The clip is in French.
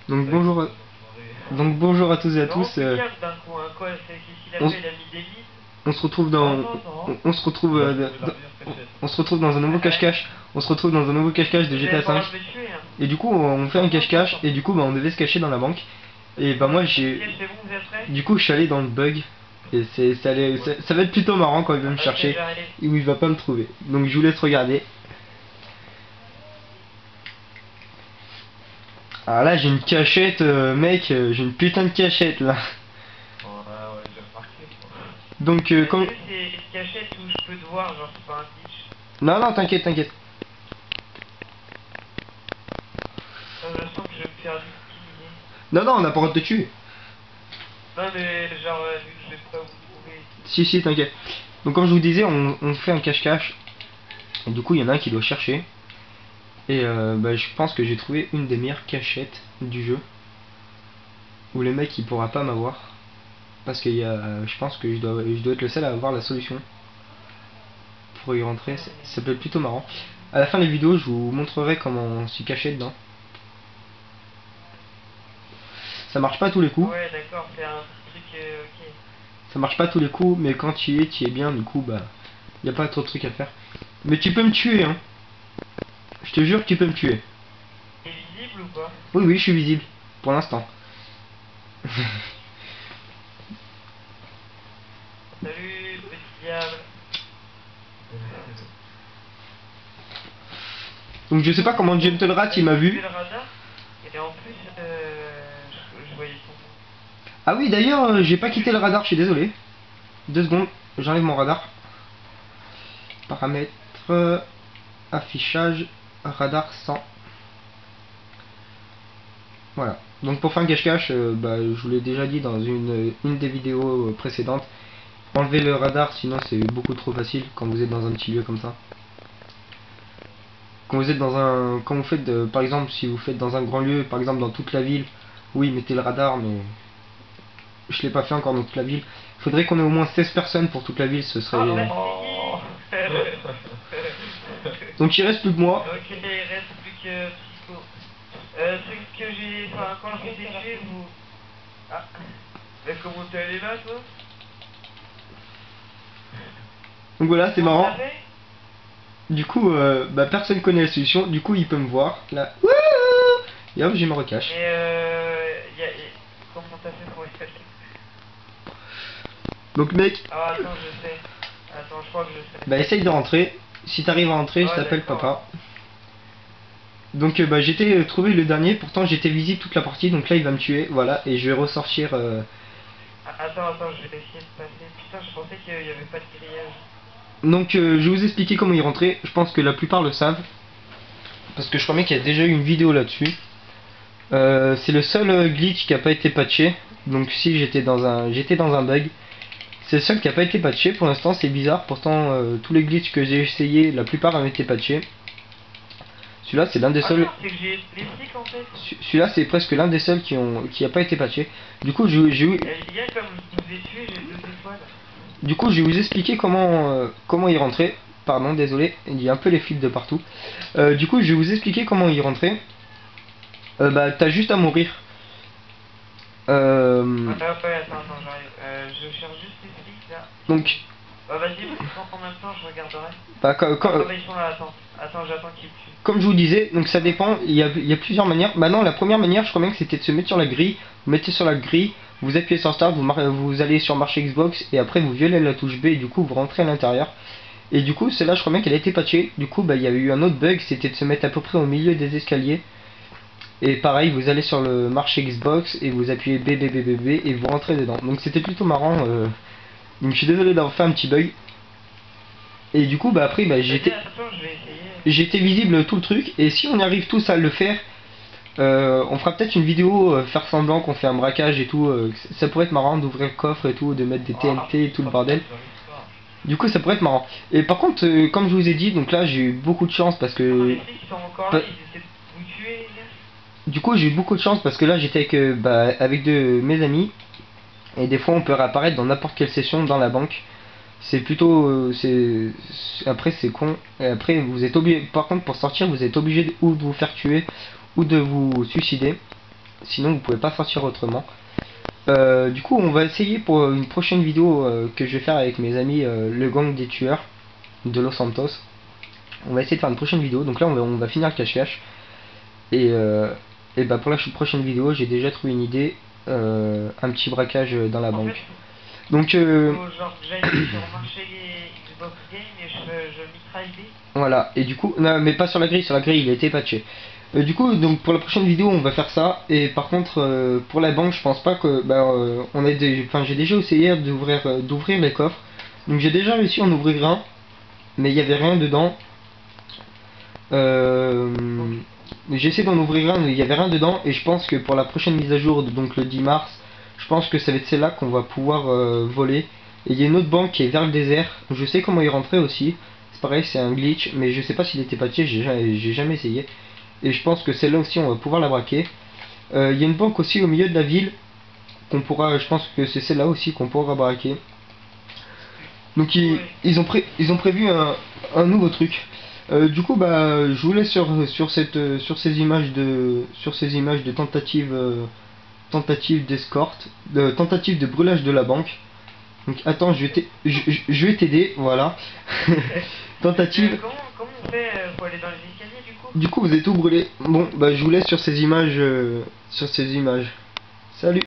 Donc bonjour donc bonjour à tous et à Non, tous. plus calme d'un coup, hein, quoi, c'est qu'est-ce qu'il a On, fait, il a mis des lits. on se retrouve Non, dans non, non. on se retrouve on se retrouve dans un nouveau cache-cache. On se retrouve dans un nouveau cache-cache de Vous avez GTA pas le 5. droit de me tuer, hein. Et du coup on fait un Non, non, non, cache-cache non. et du coup bah on devait se cacher dans la banque. Et bah moi Ok, j'ai c'est bon, vous êtes prêts? du coup je suis allé dans le bug et ça va être plutôt marrant quand il va me Ok, je chercher vais arrêter. et où il va pas me trouver. Donc je vous laisse regarder. Alors là j'ai une cachette mec, j'ai une putain de cachette là. Ouais, j'ai remarqué. Donc Est-ce comme que c'est une cachette où je peux te voir, genre c'est pas un glitch? non t'inquiète. Je sens que je vais me faire victimiser. Non on n'a pas le droit de te tuer. Non, mais genre, vu que je vais pas vous trouver. Si t'inquiète. Donc comme je vous disais on fait un cache-cache. Et du coup il y en a un qui doit chercher. Et bah, je pense que j'ai trouvé une des meilleures cachettes du jeu. Où le mec il pourra pas m'avoir. Parce que je pense que je dois être le seul à avoir la solution. Pour y rentrer, ça peut être plutôt marrant. À la fin de la vidéo je vous montrerai comment on s'y cachait dedans. Ça marche pas à tous les coups. Ouais, d'accord, c'est un truc, ok. Ça marche pas à tous les coups, mais quand tu y es bien, du coup bah y a pas trop de trucs à faire. Mais tu peux me tuer hein. Je te jure que tu peux me tuer. C'est visible ou pas? Oui je suis visible. Pour l'instant. Salut, petit diable. Donc je sais pas comment Gentle Rat il m'a J'ai vu. le radar, et en plus, je voyais son nom. Ah oui d'ailleurs j'ai pas quitté le radar, je suis désolé. 2 secondes, j'enlève mon radar. Paramètres, affichage, radar 100. Voilà. Donc pour faire un cache-cache, bah, je vous l'ai déjà dit dans une des vidéos précédentes. Enlevez le radar, sinon c'est beaucoup trop facile quand vous êtes dans un petit lieu comme ça. Quand vous êtes quand vous faites, par exemple, si vous faites dans un grand lieu, par exemple dans toute la ville, oui, mettez le radar, mais je l'ai pas fait encore dans toute la ville. Il faudrait qu'on ait au moins 16 personnes pour toute la ville, ce serait. Ah, bah, Oh. Donc il reste plus que moi. Ok, il reste plus que Psycho. Ce que j'ai. Enfin, quand je vous ai tué, vous. Ah. Mais comment t'es allé là, toi? Donc voilà, c'est Comment marrant. t'as fait? Du coup, bah, personne connaît la solution. Du coup, il peut me voir. Là. Wouhou et hop, j'ai me recache. Mais comment t'as fait pour escaler? Donc, mec, Ah, attends, je sais. Attends, je crois que je sais. bah, essaye de rentrer. Si t'arrives à rentrer, je Ouais, t'appelle d'accord. papa. Donc, bah, j'étais trouvé le dernier. Pourtant, j'étais visible toute la partie. Donc là, il va me tuer. Voilà. Et je vais ressortir. Attends, je vais essayer de passer. Putain, je pensais qu'il y avait pas de grillage. Donc, je vais vous expliquer comment y rentrer. Je pense que la plupart le savent. Parce que je crois bien qu'il y a déjà eu une vidéo là-dessus. C'est le seul glitch qui a pas été patché. Donc, si j'étais dans un bug. C'est le seul qui a pas été patché pour l'instant, c'est bizarre. Pourtant, tous les glitches que j'ai essayé, la plupart ont été patchés. Celui-là, c'est l'un des Ah seuls. non, c'est que j'ai les flics en fait. Celui-là, c'est presque l'un des seuls qui a pas été patché. Du coup, Eh, les gars, comme je vous ai tué, j'ai 2 étoiles. je vais vous expliquer comment y rentrer. Pardon, désolé, il y a un peu les flics de partout. Du coup, je vais vous expliquer comment y rentrer. Bah, t'as juste à mourir. Ouais, attends, j'arrive. Je cherche juste les flics là. Donc, Bah, vas-y, prends en même temps, je regarderai. bah, Ah, bah, ils sont là, attends, j'attends qu'ils me tuent. comme je vous disais, donc ça dépend, il y a plusieurs manières. Maintenant, la première manière, je crois bien que c'était de se mettre sur la grille. Vous mettez sur la grille, vous appuyez sur Start, vous allez sur marché Xbox, et après vous violez la touche B, et du coup vous rentrez à l'intérieur. Et du coup, celle-là, je crois bien qu'elle a été patchée. Du coup, bah, il y a eu un autre bug, c'était de se mettre à peu près au milieu des escaliers. Et pareil, vous allez sur le marché Xbox, et vous appuyez B, B, B, B, B, et vous rentrez dedans. Donc c'était plutôt marrant. Donc je suis désolé d'avoir fait un petit bug. Et du coup, bah après, bah, Vas-y, attends, je vais essayer. j'étais visible tout le truc. Et si on arrive tous à le faire, on fera peut-être une vidéo faire semblant qu'on fait un braquage et tout. Ça pourrait être marrant d'ouvrir le coffre et tout, de mettre des TNT et tout le bordel. Du coup, ça pourrait être marrant. Et par contre, comme je vous ai dit, donc là j'ai eu beaucoup de chance parce Non, que. les flics sont encore là, ils essaient de vous tuer, les gars. Du coup, j'ai eu beaucoup de chance parce que là j'étais avec de mes amis. Et des fois, on peut réapparaître dans n'importe quelle session dans la banque. C'est plutôt. Après, c'est con. Et après, vous êtes obligé. Par contre, pour sortir, vous êtes obligé ou de vous faire tuer ou de vous suicider. sinon vous pouvez pas sortir autrement. Du coup on va essayer pour une prochaine vidéo que je vais faire avec mes amis, le gang des tueurs de Los Santos. On va essayer de faire une prochaine vidéo, donc là on va finir le cache-cache. Et bah pour la prochaine vidéo j'ai déjà trouvé une idée, un petit braquage dans la banque. Donc genre que j'aille sur le marché Xbox Game et je mitraille des. voilà, et du coup, non mais pas sur la grille il a été patché. Du coup, donc pour la prochaine vidéo on va faire ça, et par contre pour la banque je pense pas que, on a j'ai déjà essayé d'ouvrir les coffres, donc j'ai déjà réussi à en ouvrir un, mais il y avait rien dedans. J'ai essayé d'en ouvrir un, mais il y avait rien dedans, et je pense que pour la prochaine mise à jour, donc le 10 mars, je pense que ça va être celle-là qu'on va pouvoir voler. Et il y a une autre banque qui est vers le désert, je sais comment y rentrer aussi, c'est pareil, c'est un glitch, mais je sais pas s'il était patché, j'ai jamais essayé. Et je pense que celle-là aussi on va pouvoir la braquer. Il y a une banque aussi au milieu de la ville, qu'on pourra, je pense que c'est celle-là aussi qu'on pourra braquer. Donc ils ont prévu un nouveau truc. Du coup je vous laisse sur ces images de tentative d'escorte, de tentative de brûlage de la banque. Donc attends, je vais t'aider, voilà. Tentative. Comment on fait pour aller dans les escaliers du coup? Du coup vous êtes tout brûlé. Bon je vous laisse sur ces images, Salut.